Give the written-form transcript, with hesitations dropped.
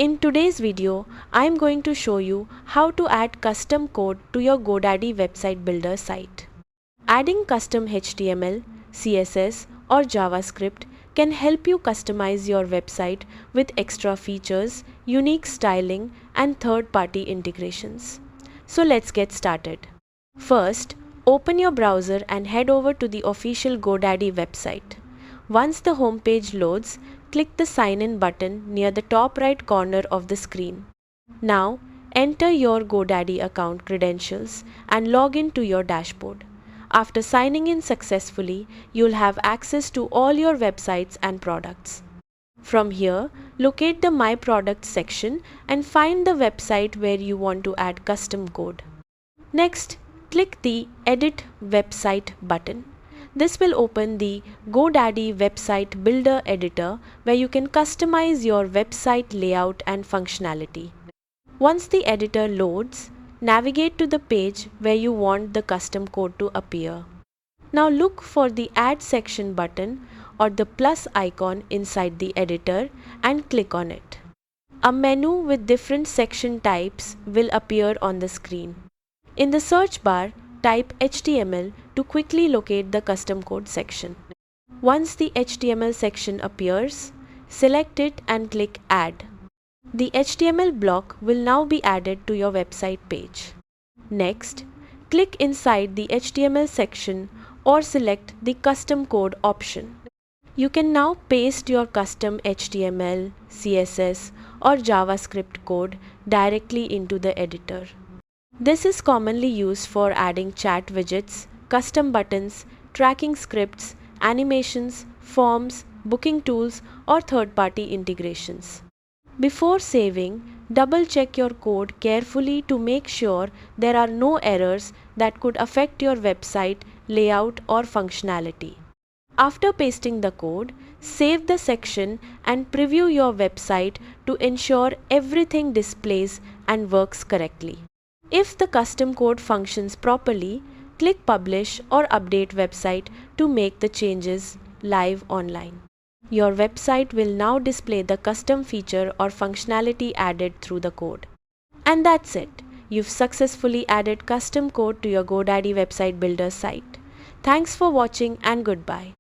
In today's video, I am going to show you how to add custom code to your Godaddy website builder site. Adding custom HTML, CSS or JavaScript can help you customize your website with extra features, unique styling and third-party integrations. So let's get started. First, open your browser and head over to the official Godaddy website. Once the home page loads, click the Sign In button near the top right corner of the screen. Now, enter your Godaddy account credentials and log in to your dashboard. After signing in successfully, you'll have access to all your websites and products. From here, locate the My Products section and find the website where you want to add custom code. Next, click the Edit Website button. This will open the Godaddy Website Builder Editor where you can customize your website layout and functionality. Once the editor loads, navigate to the page where you want the custom code to appear. Now look for the Add Section button or the plus icon inside the editor and click on it. A menu with different section types will appear on the screen. In the search bar, type HTML to quickly locate the custom code section. Once the HTML section appears, select it and click Add. The HTML block will now be added to your website page. Next, click inside the HTML section or select the custom code option. You can now paste your custom HTML, CSS or JavaScript code directly into the editor. This is commonly used for adding chat widgets, custom buttons, tracking scripts, animations, forms, booking tools, or third-party integrations. Before saving, double-check your code carefully to make sure there are no errors that could affect your website layout or functionality. After pasting the code, save the section and preview your website to ensure everything displays and works correctly. If the custom code functions properly, click Publish or Update Website to make the changes live online. Your website will now display the custom feature or functionality added through the code. And that's it. You've successfully added custom code to your Godaddy website builder site. Thanks for watching and goodbye.